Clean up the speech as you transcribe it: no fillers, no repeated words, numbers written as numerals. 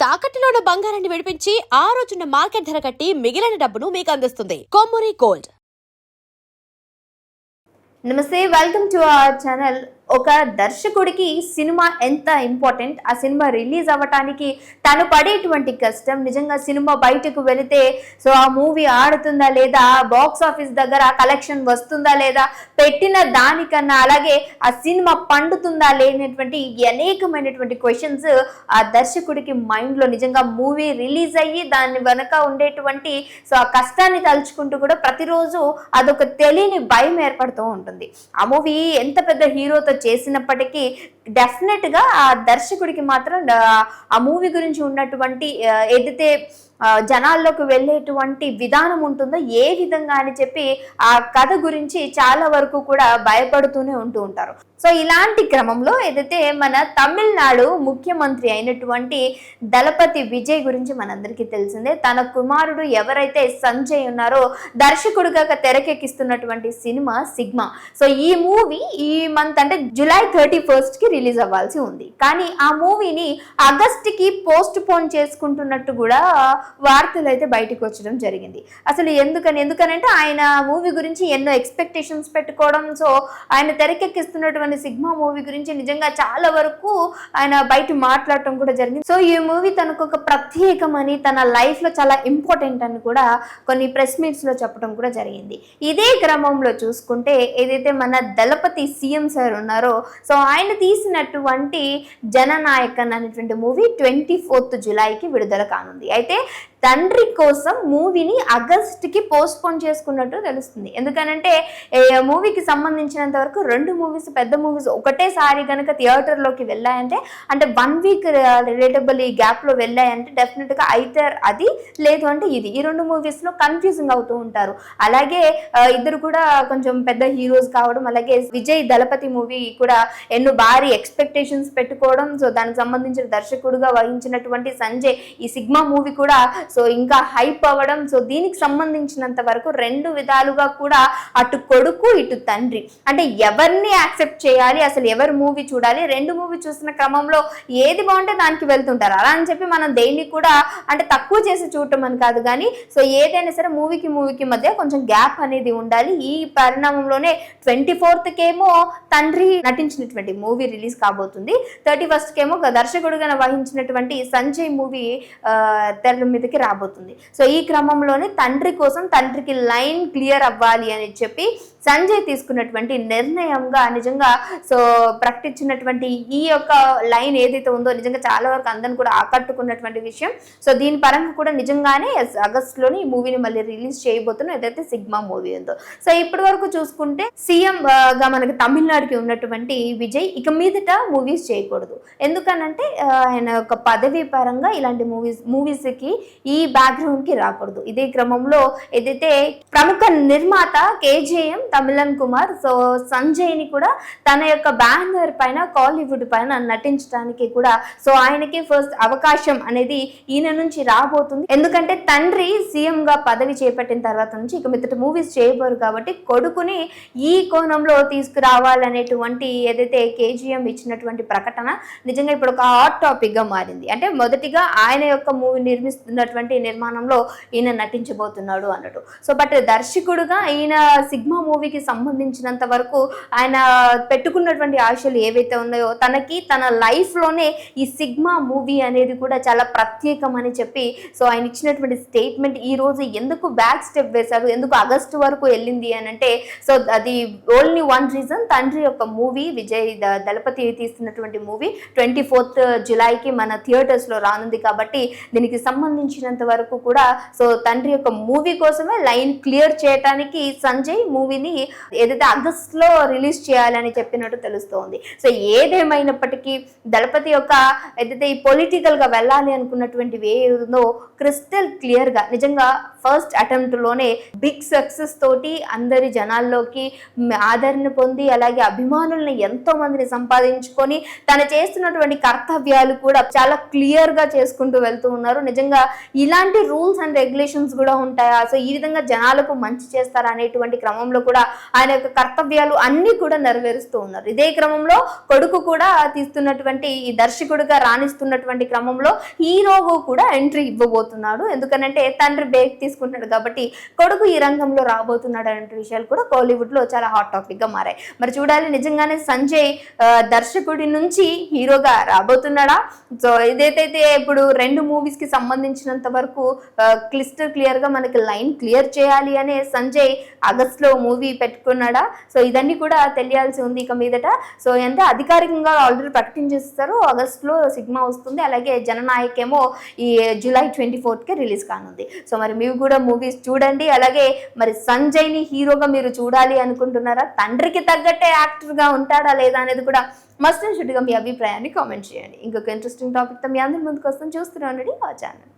తాకట్టులో ఉన్న బంగారాన్ని విడిపించి ఆ రోజున్న మార్కెట్ ధర కట్టి మిగిలిన డబ్బును మీకు అందిస్తుంది కొమ్మూరి గోల్డ్. నమస్తే, వెల్కమ్ టు అవర్ ఛానల్. ఒక దర్శకుడికి సినిమా ఎంత ఇంపార్టెంట్, ఆ సినిమా రిలీజ్ అవ్వటానికి తను పడేటువంటి కష్టం, నిజంగా సినిమా బయటకు వెళితే సో ఆ మూవీ ఆడుతుందా లేదా, బాక్స్ ఆఫీస్ దగ్గర కలెక్షన్ వస్తుందా లేదా, పెట్టిన దానికన్నా అలాగే ఆ సినిమా పండుతుందా లేనటువంటి అనేకమైనటువంటి క్వశ్చన్స్ ఆ దర్శకుడికి మైండ్లో నిజంగా మూవీ రిలీజ్ అయ్యి దాని వెనక ఉండేటువంటి సో ఆ కష్టాన్ని తలుచుకుంటూ కూడా ప్రతిరోజు అదొక తెలియని భయం ఏర్పడుతూ ఉంటుంది. ఆ మూవీ ఎంత పెద్ద హీరోతో చేసినప్పటికీ డెఫినెట్గా ఆ దర్శకుడికి మాత్రం ఆ మూవీ గురించి ఉన్నటువంటి ఏదైతే జనాల్లోకి వెళ్ళేటువంటి విధానం ఉంటుందో ఏ విధంగా అని చెప్పి ఆ కథ గురించి చాలా వరకు కూడా భయపడుతూనే ఉంటూ ఉంటారు. సో ఇలాంటి క్రమంలో ఏదైతే మన తమిళనాడు ముఖ్యమంత్రి అయినటువంటి దళపతి విజయ్ గురించి మనందరికీ తెలిసిందే. తన కుమారుడు ఎవరైతే సంజయ్ ఉన్నారో దర్శకుడుగా తెరకెక్కిస్తున్నటువంటి సినిమా సిగ్మా. సో ఈ మూవీ ఈ మంత్ అంటే జూలై 31st కి రిలీజ్ అవ్వాల్సి ఉంది. కానీ ఆ మూవీని ఆగస్ట్కి పోస్ట్ పోన్ చేసుకుంటున్నట్టు కూడా వార్తలు అయితే బయటకు వచ్చడం జరిగింది. అసలు ఎందుకనంటే ఆయన మూవీ గురించి ఎన్నో ఎక్స్పెక్టేషన్స్ పెట్టుకోవడం, సో ఆయన తెరకెక్కిస్తున్నటువంటి సిగ్మా మూవీ గురించి నిజంగా చాలా వరకు ఆయన బయట మాట్లాడటం కూడా జరిగింది. సో ఈ మూవీ తనకు ఒక ప్రత్యేకమని, తన లైఫ్ లో చాలా ఇంపార్టెంట్ అని కూడా కొన్ని ప్రెస్ మీట్స్ లో చెప్పడం కూడా జరిగింది. ఇదే క్రమంలో చూసుకుంటే ఏదైతే మన దళపతి సీఎం సార్ ఉన్నారో సో ఆయన తీసినటువంటి జననాయకన్ అనేటువంటి మూవీ 24th జూలైకి విడుదల కానుంది. అయితే తండ్రి కోసం మూవీని ఆగస్ట్కి పోస్ట్ పోన్ చేసుకున్నట్టు తెలుస్తుంది. ఎందుకనంటే మూవీకి సంబంధించినంత వరకు రెండు మూవీస్, పెద్ద మూవీస్ ఒకటేసారి కనుక థియేటర్లోకి వెళ్ళాయంటే, అంటే 1 వీక్ రిలేటబుల్ ఈ గ్యాప్లో వెళ్ళాయంటే డెఫినెట్గా అయితే అది, లేదు అంటే ఇది. ఈ రెండు మూవీస్లో కన్ఫ్యూజింగ్ అవుతూ ఉంటారు. అలాగే ఇద్దరు కూడా కొంచెం పెద్ద హీరోస్ కావడం, అలాగే విజయ్ దళపతి మూవీ కూడా ఎన్నో భారీ ఎక్స్పెక్టేషన్స్ పెట్టుకోవడం, సో దానికి సంబంధించిన దర్శకుడుగా వహించినటువంటి సంజయ్ ఈ సిగ్మా మూవీ కూడా సో ఇంకా హైప్ అవ్వడం. సో దీనికి సంబంధించినంత వరకు రెండు విధాలుగా కూడా అటు కొడుకు ఇటు తండ్రి అంటే ఎవరిని యాక్సెప్ట్ చేయాలి, అసలు ఎవరు మూవీ చూడాలి, రెండు మూవీ చూసిన క్రమంలో ఏది బాగుంటే దానికి వెళ్తుంటారు. అలా అని చెప్పి మనం దేన్ని కూడా అంటే తక్కువ చేసి చూడటం అని కాదు, కానీ సో ఏదైనా సరే మూవీకి మధ్య కొంచెం గ్యాప్ అనేది ఉండాలి. ఈ పరిణామంలోనే 24th కేమో తండ్రి నటించినటువంటి మూవీ రిలీజ్ కాబోతుంది, 31st కేమో దర్శకుడుగా వహించినటువంటి సంజయ్ మూవీ తెర మీదకి రాబోతుంది. సో ఈ క్రమంలోనే తండ్రి కోసం తండ్రికి లైన్ క్లియర్ అవ్వాలి అని చెప్పి సంజయ్ తీసుకున్నటువంటి నిర్ణయంగా నిజంగా సో ప్రకటించినటువంటి ఈ యొక్క లైన్ ఏదైతే ఉందో నిజంగా చాలా వరకు అందరిని కూడా ఆకట్టుకున్నటువంటి విషయం. సో దీని పరంగా కూడా నిజంగానే ఆగస్టులోని ఈ మూవీని మళ్ళీ రిలీజ్ చేయబోతున్నాం ఏదైతే సిగ్మా మూవీ ఉందో. సో ఇప్పటి వరకు చూసుకుంటే సీఎం గా మనకి తమిళనాడుకి ఉన్నటువంటి విజయ్ ఇక మీదట మూవీస్ చేయకూడదు. ఎందుకనంటే ఆయన ఒక పదవి పరంగా ఇలాంటి మూవీస్కి ఈ బ్యాక్గ్రౌండ్కి రాకూడదు. ఇదే క్రమంలో ఏదైతే ప్రముఖ నిర్మాత కేజీఎం తమిళన్ కుమార్ సో సంజయ్ని కూడా తన యొక్క బ్యానర్ పైన కాలీవుడ్ పైన నటించడానికి కూడా సో ఆయనకి ఫస్ట్ అవకాశం అనేది ఈయన నుంచి రాబోతుంది. ఎందుకంటే తండ్రి సీఎం గా పదవి చేపట్టిన తర్వాత నుంచి ఇక మిగతా మూవీస్ చేయబోరు కాబట్టి కొడుకుని ఈ కోణంలో తీసుకురావాలనేటువంటి ఏదైతే కేజీఎం ఇచ్చినటువంటి ప్రకటన నిజంగా ఇప్పుడు ఒక హాట్ టాపిక్ గా మారింది. అంటే మొదటిగా ఆయన యొక్క మూవీ నిర్మిస్తున్నటువంటి నిర్మాణంలో ఈయన నటించబోతున్నాడు అన్నట్టు. సో బట్ దర్శకుడుగా ఈయన సిగ్మా మూవీకి సంబంధించినంత వరకు ఆయన పెట్టుకున్నటువంటి ఆశలు ఏవైతే ఉన్నాయో తనకి తన లైఫ్లోనే ఈ సిగ్మా మూవీ అనేది కూడా చాలా ప్రత్యేకం అని చెప్పి సో ఆయన ఇచ్చినటువంటి స్టేట్మెంట్ ఈ రోజు ఎందుకు బ్యాక్ స్టెప్ వేశారు, ఎందుకు ఆగస్టు వరకు వెళ్ళింది అని అంటే సో అది ఓన్లీ వన్ రీజన్, తండ్రి యొక్క మూవీ విజయ్ దళపతి తీస్తున్నటువంటి మూవీ 24th జూలైకి మన థియేటర్స్లో రానుంది కాబట్టి దీనికి సంబంధించినంత వరకు కూడా సో తండ్రి యొక్క మూవీ కోసమే లైన్ క్లియర్ చేయడానికి సంజయ్ మూవీని ఏదైతే ఆగస్ట్లో రిలీజ్ చేయాలని చెప్పినట్టు తెలుస్తోంది. సో ఏదేమైనప్పటికీ దళపతి యొక్క ఏదైతే ఈ పొలిటికల్గా వెళ్ళాలి అనుకున్నటువంటి వే ఉందో క్రిస్టల్ క్లియర్గా నిజంగా ఫస్ట్ అటెంప్ట్లోనే బిగ్ సక్సెస్ తోటి అందరి జనాల్లోకి ఆదరణ పొంది అలాగే అభిమానుల్ని ఎంతో మందిని సంపాదించుకొని తను చేస్తున్నటువంటి కర్తవ్యాలు కూడా చాలా క్లియర్గా చేసుకుంటూ వెళ్తూ ఉన్నారు. నిజంగా ఇలాంటి రూల్స్ అండ్ రెగ్యులేషన్స్ కూడా ఉంటాయా, సో ఈ విధంగా జనాలకు మంచి చేస్తారా అనేటువంటి క్రమంలో కూడా ఆయన యొక్క కర్తవ్యాలు అన్ని కూడా నెరవేరుస్తూ ఉన్నారు. ఇదే క్రమంలో కొడుకు కూడా తీస్తున్నటువంటి ఈ దర్శకుడిగా రాణిస్తున్నటువంటి క్రమంలో హీరోగా కూడా ఎంట్రీ ఇవ్వబోతున్నాడు. ఎందుకనంటే తండ్రి బ్రేక్ తీసుకుంటున్నాడు కాబట్టి కొడుకు ఈ రంగంలో రాబోతున్నాడు అనే విషయాలు కూడా కోలీవుడ్ లో చాలా హాట్ టాపిక్ గా మారాయి. మరి చూడాలి నిజంగానే సంజయ్ దర్శకుడి నుంచి హీరోగా రాబోతున్నాడా. సో ఇదైతే ఇప్పుడు 2 మూవీస్ కి సంబంధించినంత వరకు క్లియర్ గా మనకి లైన్ క్లియర్ చేయాలి అనే సంజయ్ ఆగస్ట్ లో మూవీ పెట్టుకున్నాడా. సో ఇదన్నీ కూడా తెలియాల్సి ఉంది ఇక మీదట. సో అంటే అధికారికంగా ఆల్రెడీ ప్రకటించేస్తారు, ఆగస్ట్ లో సినిమా వస్తుంది. అలాగే జననాయక్ ఏమో ఈ జూలై 24th కి రిలీజ్ కానుంది. సో మరి మీరు కూడా మూవీస్ చూడండి. అలాగే మరి సంజయ్ ని హీరోగా మీరు చూడాలి అనుకుంటున్నారా, తండ్రికి తగ్గట్టే యాక్టర్ గా ఉంటాడా లేదా అనేది కూడా మస్ట్ అండ్ షుడ్ గా మీ అభిప్రాయాన్ని కామెంట్ చేయండి. ఇంకొక ఇంట్రెస్టింగ్ టాపిక్ తో మీ అందరి ముందుకు వస్తాం. చూస్తూనే ఉండండి ఆ ఛానల్.